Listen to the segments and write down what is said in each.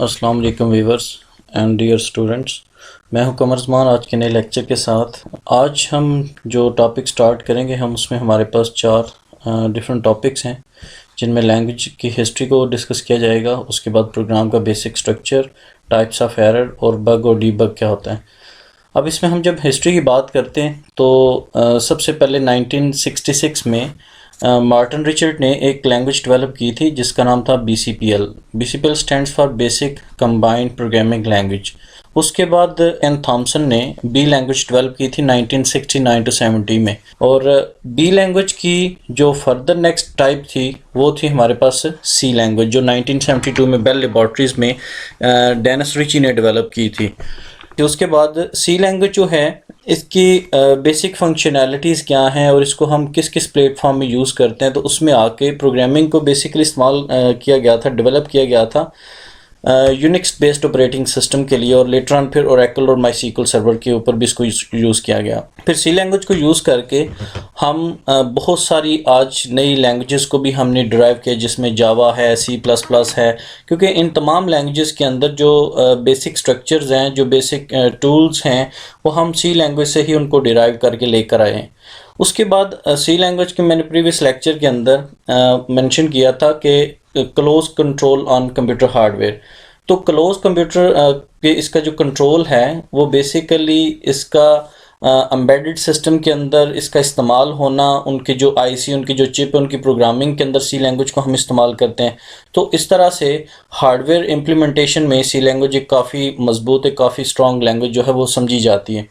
अस्सलाम वालेकुम viewers and dear students. मैं हूं कमर उस्मान आज के नए लेक्चर के साथ। आज हम जो टॉपिक स्टार्ट करेंगे हम उसमें हमारे पास चार डिफरेंट टॉपिक्स हैं जिनमें लैंग्वेज की हिस्ट्री को डिस्कस किया जाएगा, उसके बाद प्रोग्राम का basic structure, types of error और बग और डीबग क्या होता है। अब इसमें हम जब हिस्ट्री की बात करते हैं तो सबसे पहले 1966 में मार्टिन रिचर्ड ने एक लैंग्वेज डेवलप की थी जिसका नाम था BCPL। BCPL stands for basic combined programming language. उसके बाद एन थॉमसन ने बी लैंग्वेज डेवलप की थी 1969 to 70 में। और बी लैंग्वेज की जो फर्दर नेक्स्ट टाइप थी वो थी हमारे पास सी लैंग्वेज, जो 1972 में बेल लेबॉर्ट्रीज में डेनिस रिची ने डेवलप की थी। तो उसके बाद सी लैंग्वेज जो है इसकी बेसिक फंक्शनैलिटीज़ क्या हैं और इसको हम किस किस प्लेटफॉर्म में यूज़ करते हैं, तो उसमें आके प्रोग्रामिंग को बेसिकली इस्तेमाल किया गया था, डेवलप किया गया था यूनिक्स बेस्ड ऑपरेटिंग सिस्टम के लिए। और लेटर ऑन फिर ओरेकल और माईसीक्वल सर्वर के ऊपर भी इसको यूज़ किया गया। फिर सी लैंग्वेज को यूज़ करके हम बहुत सारी आज नई लैंग्वेजेस को भी हमने डिराइव किया, जिसमें जावा है, C++ है, क्योंकि इन तमाम लैंग्वेजेस के अंदर जो बेसिक स्ट्रक्चर्स हैं, जो बेसिक टूल्स हैं, वो हम सी लैंग्वेज से ही उनको डिराइव करके लेकर आए हैं। उसके बाद सी लैंग्वेज के मैंने प्रीवियस लेक्चर के अंदर मेंशन किया था कि close control on computer hardware. तो क्लोज कंप्यूटर के इसका जो कंट्रोल है वो बेसिकली इसका एम्बेडेड सिस्टम के अंदर इसका इस्तेमाल होना, उनके जो आईसी, उनकी जो चिप, उनकी प्रोग्रामिंग के अंदर सी लैंग्वेज को हम इस्तेमाल करते हैं। तो इस तरह से हार्डवेयर इम्प्लीमेंटेशन में सी लैंग्वेज एक काफ़ी मजबूत, एक काफ़ी स्ट्रॉन्ग लैंग्वेज जो है वो समझी जाती है।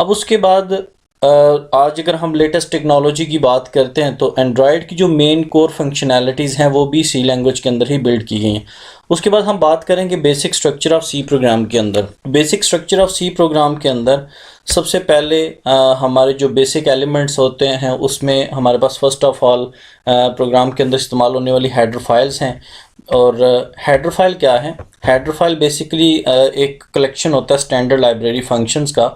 अब उसके बाद आज अगर हम लेटेस्ट टेक्नोलॉजी की बात करते हैं तो एंड्रॉयड की जो मेन कोर फंक्शनैलिटीज़ हैं वो भी सी लैंग्वेज के अंदर ही बिल्ड की गई हैं। उसके बाद हम बात करेंगे basic structure of C program के अंदर। Basic structure of C program के अंदर सबसे पहले हमारे जो बेसिक एलिमेंट्स होते हैं उसमें हमारे पास फर्स्ट ऑफ ऑल प्रोग्राम के अंदर इस्तेमाल होने वाली हेडर फाइल्स हैं। और हेडर फाइल क्या है? हेडर फाइल बेसिकली एक कलेक्शन होता है स्टैंडर्ड लाइब्रेरी फंक्शंस का,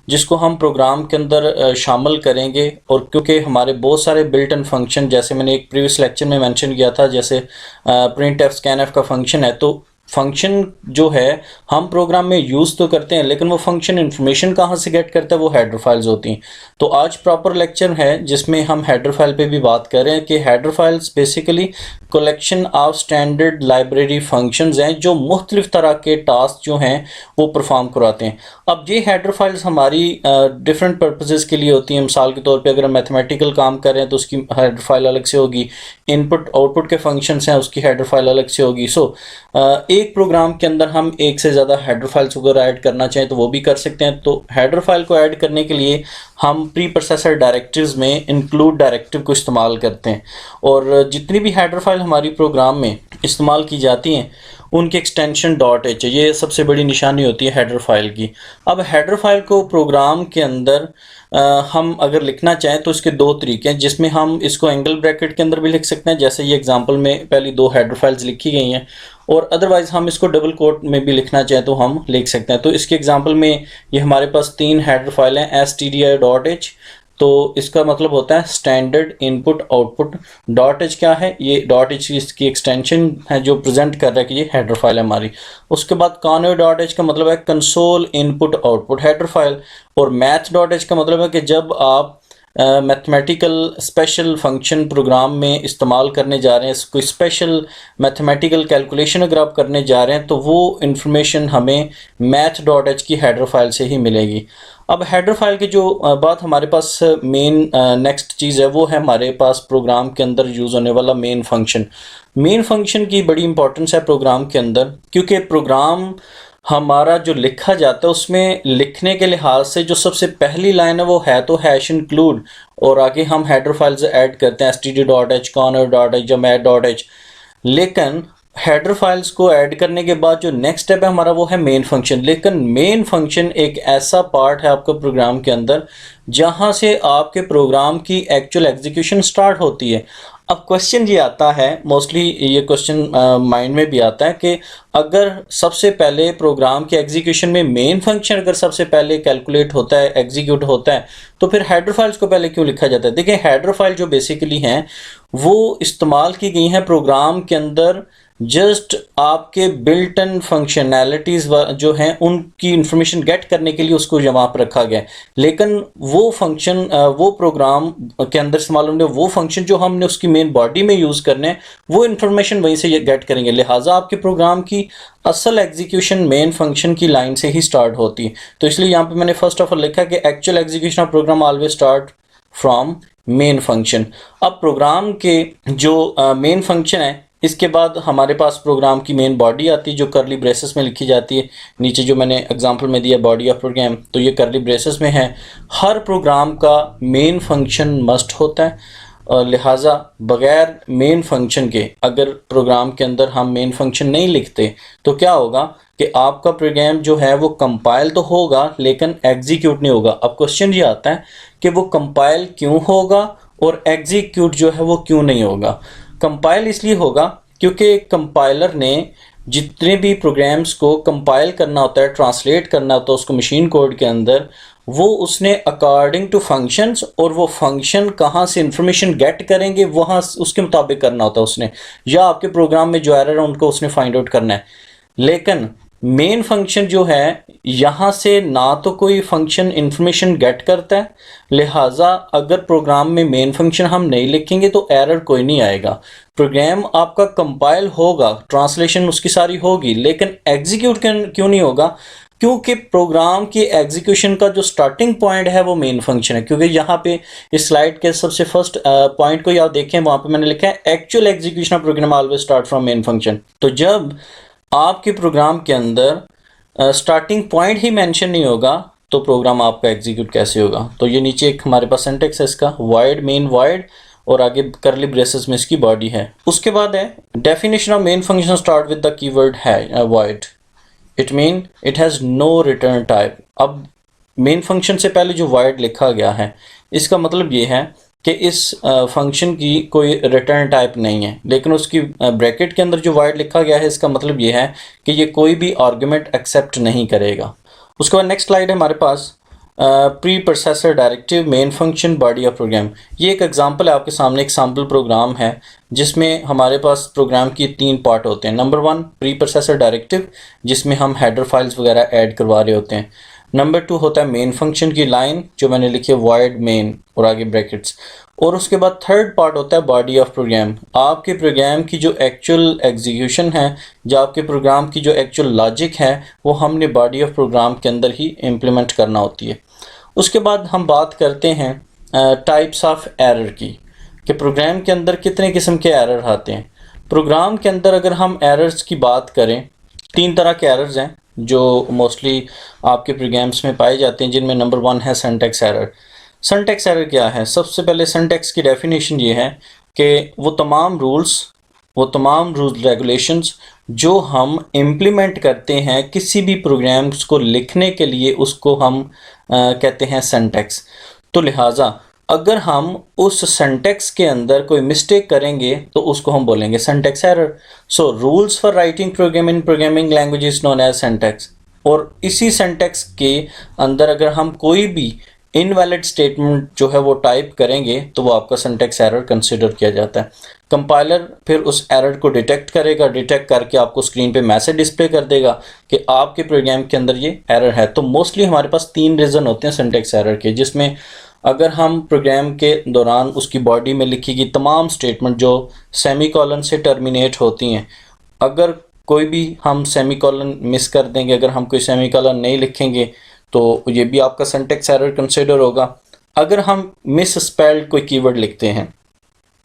जिसको हम प्रोग्राम के अंदर शामिल करेंगे। और क्योंकि हमारे बहुत सारे बिल्ट इन फंक्शन, जैसे मैंने एक प्रीवियस लेक्चर में मेंशन किया था, जैसे printf scanf का फंक्शन है, तो फंक्शन जो है हम प्रोग्राम में यूज़ तो करते हैं, लेकिन वो फंक्शन इन्फॉर्मेशन कहाँ से गेट करता है, वो हेडर फाइल्स होती हैं। तो आज प्रॉपर लेक्चर है जिसमें हम हेडर फाइल पे भी बात कर रहे हैं कि header files basically collection of standard library functions हैं जो मुख्तलिफ तरह के टास्क जो हैं वो परफॉर्म करवाते हैं। अब ये हेडर फाइल्स हमारी डिफरेंट पर्पसेस के लिए होती हैं। मिसाल के तौर पे अगर हम मैथमेटिकल काम कर रहे हैं तो उसकी हेडर फाइल अलग से होगी, इनपुट आउटपुट के फंक्शंस हैं उसकी हेडर फाइल अलग से होगी। एक प्रोग्राम के अंदर हम एक से ज़्यादा हेडर फाइल्स अगर ऐड करना चाहें तो वो भी कर सकते हैं। तो हेडर फाइल को ऐड करने के लिए हम प्री प्रोसेसर डायरेक्टिव्स में इंक्लूड डायरेक्टिव को इस्तेमाल करते हैं। और जितनी भी हेडर फाइल हमारी प्रोग्राम में इस्तेमाल की जाती हैं उनकी एक्सटेंशन .h है, ये सबसे बड़ी निशानी होती है हेडर फाइल की। अब हेडर फाइल को प्रोग्राम के अंदर हम अगर लिखना चाहें तो इसके दो तरीके हैं, जिसमें हम इसको एंगल ब्रैकेट के अंदर भी लिख सकते हैं, जैसे ये एग्जांपल में पहली दो हेडर फाइल्स लिखी गई हैं, और अदरवाइज हम इसको डबल कोट में भी लिखना चाहें तो हम लिख सकते हैं। तो इसके एग्जांपल में ये हमारे पास तीन हेडर फाइल हैं stdi.h। तो इसका मतलब होता है स्टैंडर्ड इनपुट आउटपुट। .h क्या है? ये .h इसकी एक्सटेंशन है जो प्रेजेंट कर रहा है कि ये हेडर फाइल है हमारी। उसके बाद convoy.h का मतलब है console input output header file. और math.h का मतलब है कि जब आप मैथमेटिकल स्पेशल फंक्शन प्रोग्राम में इस्तेमाल करने जा रहे हैं, कोई स्पेशल मैथमेटिकल कैलकुलेशन अगर आप करने जा रहे हैं तो वो इंफॉर्मेशन हमें math.h की हेडर फाइल से ही मिलेगी। अब हेडर फाइल की जो बात हमारे पास मेन नेक्स्ट चीज़ है वो है हमारे पास प्रोग्राम के अंदर यूज़ होने वाला मेन फंक्शन। मेन फंक्शन की बड़ी इंपॉर्टेंस है प्रोग्राम के अंदर, क्योंकि प्रोग्राम हमारा जो लिखा जाता है उसमें लिखने के लिहाज से जो सबसे पहली लाइन है वो है तो हैश इंक्लूड, और आगे हम हेडर फाइल्स ऐड करते हैं std.h, convoy.h या math.h। लेकिन हेडर फाइल्स को ऐड करने के बाद जो नेक्स्ट स्टेप है हमारा वो है मेन फंक्शन। लेकिन मेन फंक्शन एक ऐसा पार्ट है आपके प्रोग्राम के अंदर जहां से आपके प्रोग्राम की एक्चुअल एग्जीक्यूशन स्टार्ट होती है। अब क्वेश्चन ये आता है, मोस्टली ये क्वेश्चन माइंड में भी आता है कि अगर सबसे पहले प्रोग्राम के एग्जीक्यूशन में मेन फंक्शन अगर सबसे पहले कैलकुलेट होता है, एग्जीक्यूट होता है, तो फिर हेडर फाइल्स को पहले क्यों लिखा जाता है? देखिए, हेडर फाइल जो बेसिकली हैं वो इस्तेमाल की गई हैं प्रोग्राम के अंदर जस्ट आपके बिल्ट इन फंक्शनैलिटीज़ जो हैं उनकी इंफॉर्मेशन गेट करने के लिए उसको वहाँ पर रखा गया है। लेकिन वो फंक्शन वो प्रोग्राम के अंदर इस्तेमाल होंगे वो फंक्शन जो हमने उसकी मेन बॉडी में यूज़ करने हैं वो इंफॉर्मेशन वहीं से गेट करेंगे। लिहाजा आपके प्रोग्राम की असल एग्जीक्यूशन मेन फंक्शन की लाइन से ही स्टार्ट होती है। तो इसलिए यहाँ पे मैंने फर्स्ट ऑफ ऑल लिखा कि actual execution of program always start from main function. अब प्रोग्राम के जो मेन फंक्शन है इसके बाद हमारे पास प्रोग्राम की मेन बॉडी आती है जो करली ब्रेसेस में लिखी जाती है। नीचे जो मैंने एग्जांपल में दिया बॉडी ऑफ प्रोग्राम, तो ये करली ब्रेसेस में है। हर प्रोग्राम का मेन फंक्शन मस्ट होता है और लिहाजा बग़ैर मेन फंक्शन के अगर प्रोग्राम के अंदर हम मेन फंक्शन नहीं लिखते तो क्या होगा कि आपका प्रोग्राम जो है वो कंपाइल तो होगा लेकिन एग्जीक्यूट नहीं होगा। अब क्वेश्चन ये आता है कि वो कंपाइल क्यों होगा और एग्जीक्यूट जो है वो क्यों नहीं होगा। कंपाइल इसलिए होगा क्योंकि कंपाइलर ने जितने भी प्रोग्राम्स को कंपाइल करना होता है, ट्रांसलेट करना होता है उसको मशीन कोड के अंदर, वो उसने अकॉर्डिंग टू फंक्शंस और वो फंक्शन कहाँ से इंफॉर्मेशन गेट करेंगे वहाँ उसके मुताबिक करना होता है उसने, या आपके प्रोग्राम में जो एरर है उनको उसने फाइंड आउट करना है। लेकिन मेन फंक्शन जो है यहाँ से ना तो कोई फंक्शन इंफॉर्मेशन गेट करता है, लिहाजा अगर प्रोग्राम में मेन फंक्शन हम नहीं लिखेंगे तो एरर कोई नहीं आएगा। प्रोग्राम आपका कंपाइल होगा, ट्रांसलेशन उसकी सारी होगी, लेकिन एग्जीक्यूट क्यों नहीं होगा? क्योंकि प्रोग्राम की एग्जीक्यूशन का जो स्टार्टिंग पॉइंट है वो मेन फंक्शन है। क्योंकि यहाँ पे इस स्लाइड के सबसे फर्स्ट पॉइंट को आप देखें, वहाँ पे मैंने लिखा है actual execution of program always start from main function. तो जब आपके प्रोग्राम के अंदर स्टार्टिंग पॉइंट ही मेंशन नहीं होगा तो प्रोग्राम आपका एग्जीक्यूट कैसे होगा? तो ये नीचे एक हमारे पास सिंटैक्स है इसका, वाइड मेन वाइड और आगे करली ब्रेसेस में इसकी बॉडी है। उसके बाद है definition of main function start with the keyword है void, it mean it has no return type. अब मेन फंक्शन से पहले जो वाइड लिखा गया है इसका मतलब ये है कि इस फंक्शन की कोई रिटर्न टाइप नहीं है, लेकिन उसकी ब्रैकेट के अंदर जो वाइड लिखा गया है इसका मतलब ये है कि ये कोई भी आर्गुमेंट एक्सेप्ट नहीं करेगा। उसके बाद नेक्स्ट स्लाइड है हमारे पास preprocessor directive main function body of program. ये एक एग्जांपल है आपके सामने, एक सैम्पल प्रोग्राम है जिसमें हमारे पास प्रोग्राम की 3 पार्ट होते हैं। नंबर 1 प्री प्रोसेसर डायरेक्टिव जिसमें हम हेडर फाइल्स वगैरह ऐड करवा रहे होते हैं। नंबर 2 होता है मेन फंक्शन की लाइन जो मैंने लिखी है वाइड मेन और आगे ब्रैकेट्स। और उसके बाद थर्ड पार्ट होता है बॉडी ऑफ प्रोग्राम, आपके प्रोग्राम की जो एक्चुअल एग्जीक्यूशन है, जो आपके प्रोग्राम की जो एक्चुअल लॉजिक है वो हमने बॉडी ऑफ प्रोग्राम के अंदर ही इम्प्लीमेंट करना होती है। उसके बाद हम बात करते हैं टाइप्स ऑफ एरर की, कि प्रोग्राम के अंदर कितने किस्म के एरर आते हैं। प्रोग्राम के अंदर अगर हम एरर्स की बात करें, 3 तरह के एरर्स हैं जो मोस्टली आपके प्रोग्राम्स में पाए जाते हैं, जिनमें नंबर 1 है सिंटैक्स एरर। सिंटैक्स एरर क्या है? सबसे पहले सिंटैक्स की डेफिनेशन ये है कि वो तमाम रूल्स रेगुलेशंस जो हम इम्प्लीमेंट करते हैं किसी भी प्रोग्राम्स को लिखने के लिए उसको हम कहते हैं सिंटैक्स। तो लिहाजा अगर हम उस सिंटैक्स के अंदर कोई मिस्टेक करेंगे तो उसको हम बोलेंगे syntax error. So rules for writing program in programming language is known as syntax. और इसी सिंटैक्स के अंदर अगर हम कोई भी इनवैलिड स्टेटमेंट जो है वो टाइप करेंगे तो वो आपका सिंटैक्स एरर कंसिडर किया जाता है। कंपाइलर फिर उस एरर को डिटेक्ट करेगा, डिटेक्ट करके आपको स्क्रीन पे मैसेज डिस्प्ले कर देगा कि आपके प्रोग्राम के अंदर ये एरर है। तो मोस्टली हमारे पास 3 रीज़न होते हैं सिंटैक्स एरर के, जिसमें अगर हम प्रोग्राम के दौरान उसकी बॉडी में लिखी गई तमाम स्टेटमेंट जो सेमीकोलन से टर्मिनेट होती हैं, अगर कोई भी हम सेमीकोलन मिस कर देंगे, अगर हम कोई सेमीकोलन नहीं लिखेंगे तो ये भी आपका सिंटैक्स एरर कंसिडर होगा। अगर हम मिस स्पेल्ड कोई कीवर्ड लिखते हैं,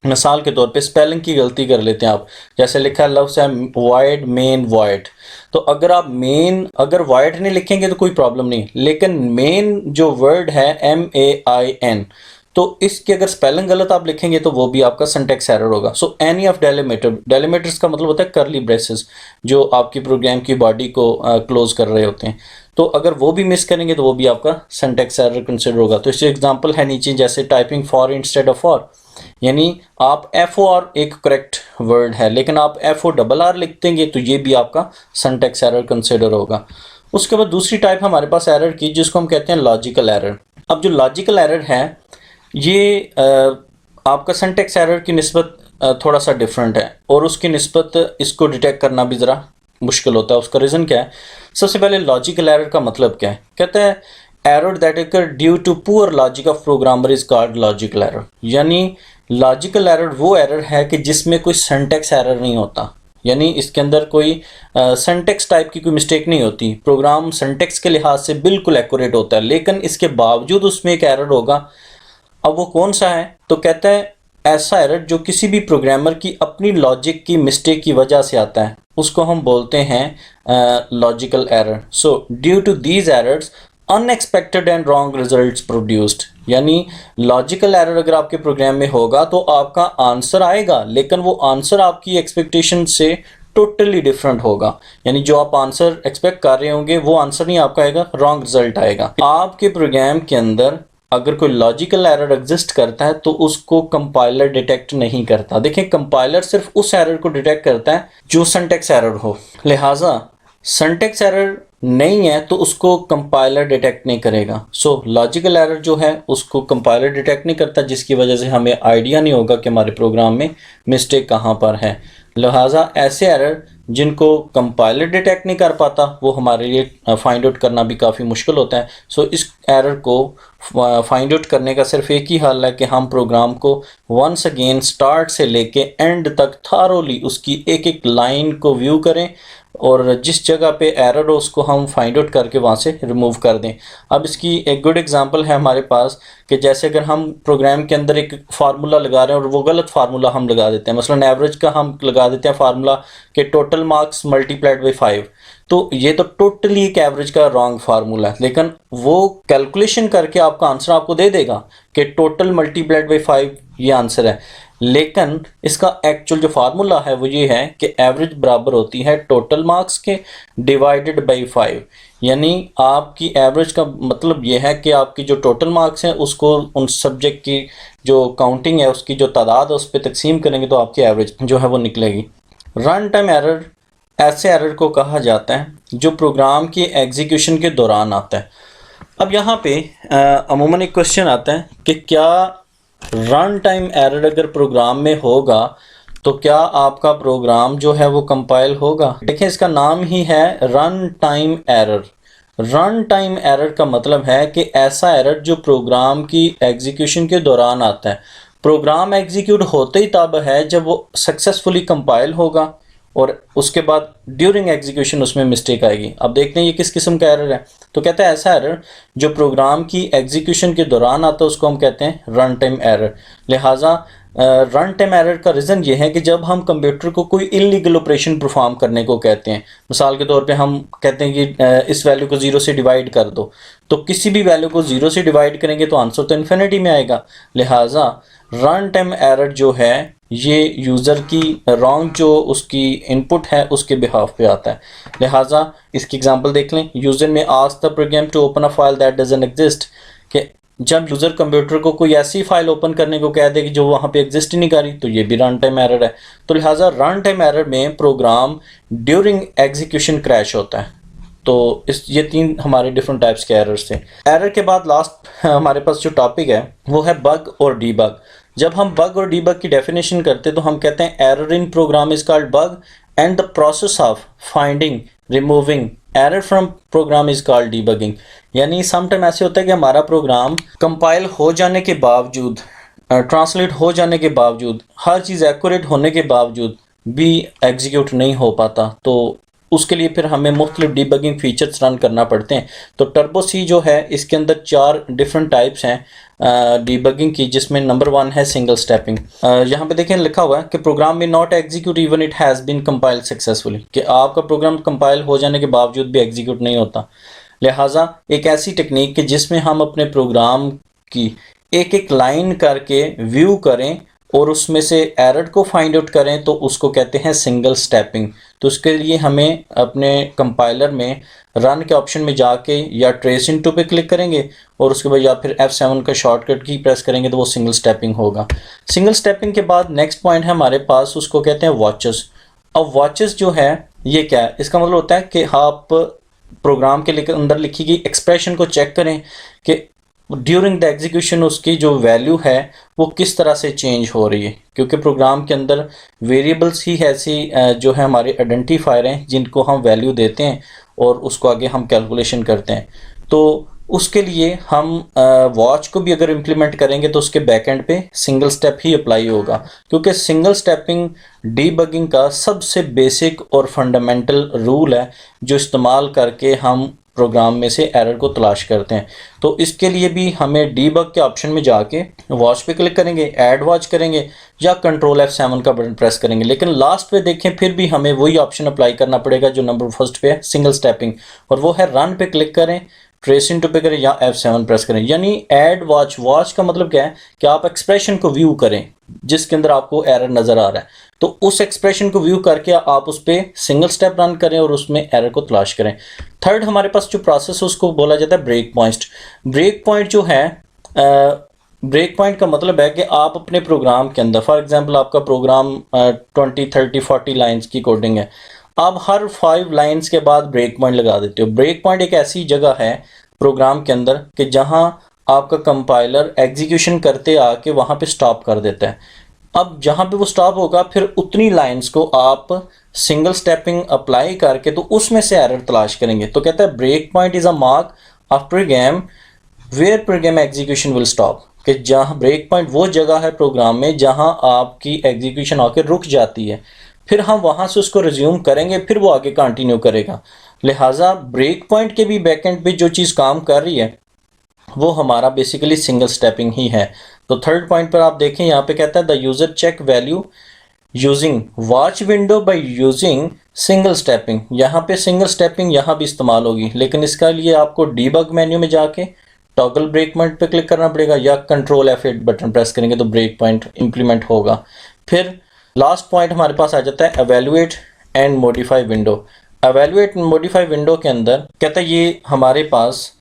मिसाल के तौर पे स्पेलिंग की गलती कर लेते हैं आप, जैसे लिखा है लफ्ज़ है वाइड मेन वाइड, तो अगर आप मेन अगर वाइड नहीं लिखेंगे तो कोई प्रॉब्लम नहीं, लेकिन मेन जो वर्ड है MAIN, तो इसकी अगर स्पेलिंग गलत आप लिखेंगे तो वो भी आपका सिंटैक्स एरर होगा। सो एनी ऑफ डेलिमिटर्स का मतलब होता है करली ब्रेसेस जो आपकी प्रोग्राम की बॉडी को क्लोज कर रहे होते हैं, तो अगर वो भी मिस करेंगे तो वो भी आपका सिंटैक्स एरर कंसिडर होगा। तो इससे एग्जांपल है नीचे, जैसे typing for instead of for, यानी आप FOR एक करेक्ट वर्ड है लेकिन आप FORR लिख देंगे तो ये भी आपका सिंटैक्स एरर कंसिडर होगा। उसके बाद दूसरी टाइप हमारे पास एरर की जिसको हम कहते हैं लॉजिकल एरर। अब जो लॉजिकल एरर है ये आपका सिंटैक्स एरर की निस्बत थोड़ा सा डिफरेंट है और उसकी निस्बत इसको डिटेक्ट करना भी ज़रा मुश्किल होता है। उसका रीज़न क्या है? सबसे पहले लॉजिकल एरर का मतलब क्या है? कहते हैं error that occur due to poor logic of programmer is called logical error. यानी लॉजिकल एरर वो एरर है कि जिसमें कोई सिंटैक्स एरर नहीं होता, यानी इसके अंदर कोई सिंटैक्स टाइप की कोई मिस्टेक नहीं होती, प्रोग्राम सिंटैक्स के लिहाज से बिल्कुल एक्यूरेट होता है, लेकिन इसके बावजूद उसमें एक एरर होगा। अब वो कौन सा है? तो कहता है ऐसा एरर जो किसी भी प्रोग्रामर की अपनी लॉजिक की मिस्टेक की वजह से आता है, उसको हम बोलते हैं logical error. So due to these errors unexpected and wrong results produced. यानी लॉजिकल एरर अगर आपके प्रोग्राम में होगा तो आपका आंसर आएगा, लेकिन वो आंसर आपकी एक्सपेक्टेशन से टोटली डिफरेंट होगा। यानी जो आप आंसर एक्सपेक्ट कर रहे होंगे वो आंसर नहीं आपका आएगा, रॉन्ग रिजल्ट आएगा। आपके प्रोग्राम के अंदर अगर कोई लॉजिकल एरर एग्जिस्ट करता है तो उसको कंपाइलर डिटेक्ट नहीं करता। देखें, कंपाइलर सिर्फ उस एरर को डिटेक्ट करता है जो सिंटैक्स एरर हो, लिहाजा सिंटैक्स एरर नहीं है तो उसको कंपाइलर डिटेक्ट नहीं करेगा। सो लॉजिकल एरर जो है उसको कंपाइलर डिटेक्ट नहीं करता, जिसकी वजह से हमें आइडिया नहीं होगा कि हमारे प्रोग्राम में मिस्टेक कहाँ पर है। लिहाजा ऐसे एरर जिनको कंपाइलर डिटेक्ट नहीं कर पाता वो हमारे लिए फाइंड आउट करना भी काफ़ी मुश्किल होता है। सो इस एरर को फाइंड आउट करने का सिर्फ एक ही हल है कि हम प्रोग्राम को वंस अगेन स्टार्ट से लेके एंड तक थारोली उसकी एक एक लाइन को व्यू करें और जिस जगह पे एरर हो उसको हम फाइंड आउट करके वहाँ से रिमूव कर दें। अब इसकी एक गुड एग्जांपल है हमारे पास कि जैसे अगर हम प्रोग्राम के अंदर एक फार्मूला लगा रहे हैं और वो गलत फार्मूला हम लगा देते हैं, मसलन एवरेज का हम लगा देते हैं फार्मूला कि टोटल मार्क्स मल्टीप्लाइड बाई 5, तो ये तो टोटली एक एवरेज का रॉन्ग फार्मूला है, लेकिन वो कैलकुलेशन करके आपका आंसर आपको दे देगा कि टोटल मल्टीप्लाइड बाई 5 ये आंसर है, लेकिन इसका एक्चुअल जो फार्मूला है वो ये है कि एवरेज बराबर होती है टोटल मार्क्स के डिवाइडेड बाई 5। यानी आपकी एवरेज का मतलब ये है कि आपकी जो टोटल मार्क्स हैं उसको उन सब्जेक्ट की जो काउंटिंग है उसकी जो तादाद है उस पर तकसीम करेंगे तो आपकी एवरेज जो है वो निकलेगी। रन टाइम एरर ऐसे एरर को कहा जाता है जो प्रोग्राम की एग्जीक्यूशन के दौरान आता है। अब यहाँ पे अमूमन एक क्वेश्चन आता है कि क्या रन टाइम एरर अगर प्रोग्राम में होगा तो क्या आपका प्रोग्राम जो है वो कंपाइल होगा? देखें, इसका नाम ही है run time error. Run time error का मतलब है कि ऐसा एरर जो प्रोग्राम की एग्जीक्यूशन के दौरान आता है। प्रोग्राम एग्जीक्यूट होते ही तब है जब वो सक्सेसफुली कंपाइल होगा और उसके बाद ड्यूरिंग एग्जीक्यूशन उसमें मिस्टेक आएगी। अब देखते हैं ये किस किस्म का एरर है। तो कहते हैं ऐसा एरर जो प्रोग्राम की एग्जीक्यूशन के दौरान आता है उसको हम कहते हैं रन टाइम एरर। लिहाजा रन टाइम एरर का रीज़न ये है कि जब हम कंप्यूटर को कोई इलीगल ऑपरेशन परफॉर्म करने को कहते हैं, मिसाल के तौर पे हम कहते हैं कि इस वैल्यू को 0 से डिवाइड कर दो, तो किसी भी वैल्यू को 0 से डिवाइड करेंगे तो आंसर तो इन्फिनिटी में आएगा। लिहाजा रन टाइम एरर जो है ये यूज़र की रॉन्ग जो उसकी इनपुट है उसके बिहाफ पे आता है। लिहाजा इसकी एग्जांपल देख लें, user may ask the program to open a file that doesn't exist, कि जब यूज़र कंप्यूटर को कोई ऐसी फाइल ओपन करने को कह दे कि जो वहाँ पे एग्जिस्ट ही नहीं कर रही, तो ये भी रन टाइम एरर है। तो लिहाजा रन टाइम एरर में प्रोग्राम ड्यूरिंग एग्जीक्यूशन क्रैश होता है। तो ये 3 हमारे डिफरेंट टाइप्स के एरर्स थे। एरर के बाद लास्ट हमारे पास जो टॉपिक है वो है बग और डीबग। जब हम बग और डीबग की डेफिनेशन करते हैं तो हम कहते हैं error in program is called bug and the process of finding removing error from program is called debugging. यानी समटाइम ऐसे होता है कि हमारा प्रोग्राम कंपाइल हो जाने के बावजूद, ट्रांसलेट हो जाने के बावजूद, हर चीज़ एक्यूरेट होने के बावजूद भी एग्जीक्यूट नहीं हो पाता, तो उसके लिए फिर हमें मुख्तलिफ डीबगिंग फीचर्स रन करना पड़ते हैं। तो टर्बो सी जो है इसके अंदर 4 डिफरेंट टाइप्स हैं डीबगिंग की, जिसमें नंबर 1 है सिंगल स्टेपिंग। यहाँ पे देखें लिखा हुआ है कि program may not execute even it has been compiled successfully, कि आपका प्रोग्राम कंपाइल हो जाने के बावजूद भी एग्जीक्यूट नहीं होता। लिहाजा एक ऐसी टेक्निक कि जिसमें हम अपने प्रोग्राम की एक एक लाइन करके व्यू करें और उसमें से एरर को फाइंड आउट करें, तो उसको कहते हैं सिंगल स्टेपिंग। तो उसके लिए हमें अपने कंपाइलर में रन के ऑप्शन में जाके या ट्रेस इनटू पे क्लिक करेंगे और उसके बाद या फिर F7 का शॉर्टकट की प्रेस करेंगे तो वो सिंगल स्टेपिंग होगा। सिंगल स्टेपिंग के बाद नेक्स्ट पॉइंट है हमारे पास, उसको कहते हैं वॉचेस। अब वॉचेस जो है ये क्या है? इसका मतलब होता है कि आप प्रोग्राम के अंदर लिखी गई एक्सप्रेशन को चेक करें कि ड्यूरिंग द एग्जीक्यूशन उसकी जो वैल्यू है वो किस तरह से चेंज हो रही है, क्योंकि प्रोग्राम के अंदर वेरिएबल्स ही ऐसी जो है हमारे आइडेंटिफायर हैं जिनको हम वैल्यू देते हैं और उसको आगे हम कैलकुलेशन करते हैं। तो उसके लिए हम वॉच को भी अगर इम्प्लीमेंट करेंगे तो उसके बैकएंड पे सिंगल स्टेप ही अप्लाई होगा, क्योंकि सिंगल स्टेपिंग डीबगिंग का सबसे बेसिक और फंडामेंटल रूल है जो इस्तेमाल करके हम प्रोग्राम में से एरर को तलाश करते हैं। तो इसके लिए भी हमें डीबग के ऑप्शन में जाके वॉच पे क्लिक करेंगे, ऐड वॉच करेंगे या कंट्रोल F7 का बटन प्रेस करेंगे। लेकिन लास्ट पे देखें फिर भी हमें वही ऑप्शन अप्लाई करना पड़ेगा जो नंबर फर्स्ट पे है, सिंगल स्टेपिंग, और वो है रन पे क्लिक करें, ट्रेस इनटू पे करें या F7 प्रेस करें। यानी ऐड वॉच, वॉच का मतलब क्या है कि आप एक्सप्रेशन को व्यू करें जिसके अंदर आपको एरर नजर आ रहा है, तो उस एक्सप्रेशन को व्यू करके आप उस पर सिंगल स्टेप रन करें और उसमें एरर को तलाश करें। थर्ड हमारे पास जो प्रोसेस है उसको बोला जाता है ब्रेक पॉइंट। ब्रेक पॉइंट जो है, ब्रेक पॉइंट का मतलब है कि आप अपने प्रोग्राम के अंदर, फॉर एग्जांपल आपका प्रोग्राम 20, 30, 40 लाइंस की कोडिंग है, आप हर 5 लाइंस के बाद ब्रेक पॉइंट लगा देते हो। ब्रेक पॉइंट एक ऐसी जगह है प्रोग्राम के अंदर कि जहां आपका कंपाइलर एग्जीक्यूशन करते आके वहां पे स्टॉप कर देता है। अब जहां पे वो स्टॉप होगा फिर उतनी लाइंस को आप सिंगल स्टेपिंग अप्लाई करके तो उसमें से एरर तलाश करेंगे। तो कहता है break point is a mark of program where program execution will stop, कि जहां ब्रेक पॉइंट वो जगह है प्रोग्राम में जहां आपकी एग्जीक्यूशन आके रुक जाती है, फिर हम वहां से उसको रिज्यूम करेंगे, फिर वो आगे कंटिन्यू करेगा। लिहाजा ब्रेक पॉइंट के भी बैकएंड पे जो चीज़ काम कर रही है वो हमारा बेसिकली सिंगल स्टेपिंग ही है। तो थर्ड पॉइंट पर आप देखें यहाँ पे कहता है the user check value using watch window by using single stepping. यहाँ पे सिंगल स्टेपिंग यहाँ भी इस्तेमाल होगी, लेकिन इसका लिए आपको डीबग मेन्यू में जाके टॉगल ब्रेक पॉइंट पे क्लिक करना पड़ेगा या कंट्रोल F8 बटन प्रेस करेंगे तो ब्रेक पॉइंट इंप्लीमेंट होगा। फिर लास्ट पॉइंट हमारे पास आ जाता है evaluate and modify window. Evaluate and modify window के अंदर कहता है ये हमारे पास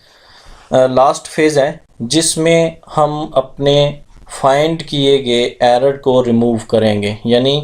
लास्ट फेज़ है जिसमें हम अपने फाइंड किए गए एरर को रिमूव करेंगे, यानी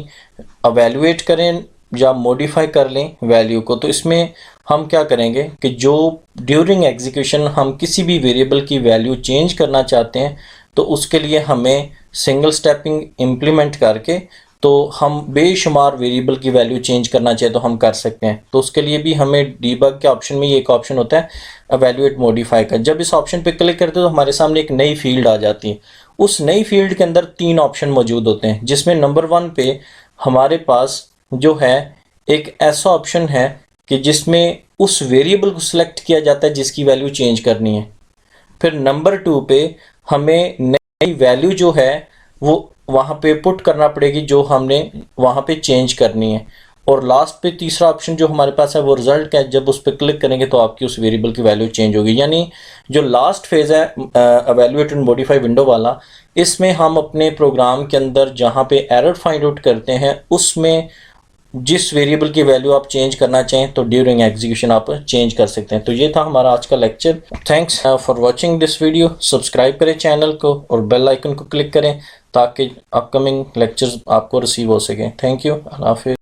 एवेल्युएट करें या मॉडिफाई कर लें वैल्यू को। तो इसमें हम क्या करेंगे कि जो ड्यूरिंग एग्जीक्यूशन हम किसी भी वेरिएबल की वैल्यू चेंज करना चाहते हैं तो उसके लिए हमें सिंगल स्टेपिंग इम्प्लीमेंट करके तो हम बेशुमार वेरिएबल की वैल्यू चेंज करना चाहे तो हम कर सकते हैं। तो उसके लिए भी हमें डीबग के ऑप्शन में ये एक ऑप्शन होता है एवेल्युएट मॉडिफाई का। जब इस ऑप्शन पे क्लिक करते हैं तो हमारे सामने एक नई फील्ड आ जाती है। उस नई फील्ड के अंदर 3 ऑप्शन मौजूद होते हैं, जिसमें नंबर 1 पे हमारे पास जो है एक ऐसा ऑप्शन है कि जिसमें उस वेरिएबल को सिलेक्ट किया जाता है जिसकी वैल्यू चेंज करनी है। फिर नंबर 2 पे हमें नई वैल्यू जो है वो वहाँ पे पुट करना पड़ेगी जो हमने वहाँ पे चेंज करनी है। और लास्ट पे तीसरा ऑप्शन जो हमारे पास है वो रिजल्ट का है, जब उस पर क्लिक करेंगे तो आपकी उस वेरिएबल की वैल्यू चेंज होगी। यानी जो लास्ट फेज़ है एवेल्युएट एंड मॉडिफाई विंडो वाला, इसमें हम अपने प्रोग्राम के अंदर जहाँ पे एरर फाइंड आउट करते हैं उसमें जिस वेरिएबल की वैल्यू आप चेंज करना चाहें तो ड्यूरिंग एग्जीक्यूशन आप चेंज कर सकते हैं। तो ये था हमारा आज का lecture. Thanks for watching this video. Subscribe करें चैनल को और बेल आइकन को क्लिक करें ताकि अपकमिंग लेक्चर्स आपको रिसीव हो सकें। Thank you. अल्लाह हाफिज़।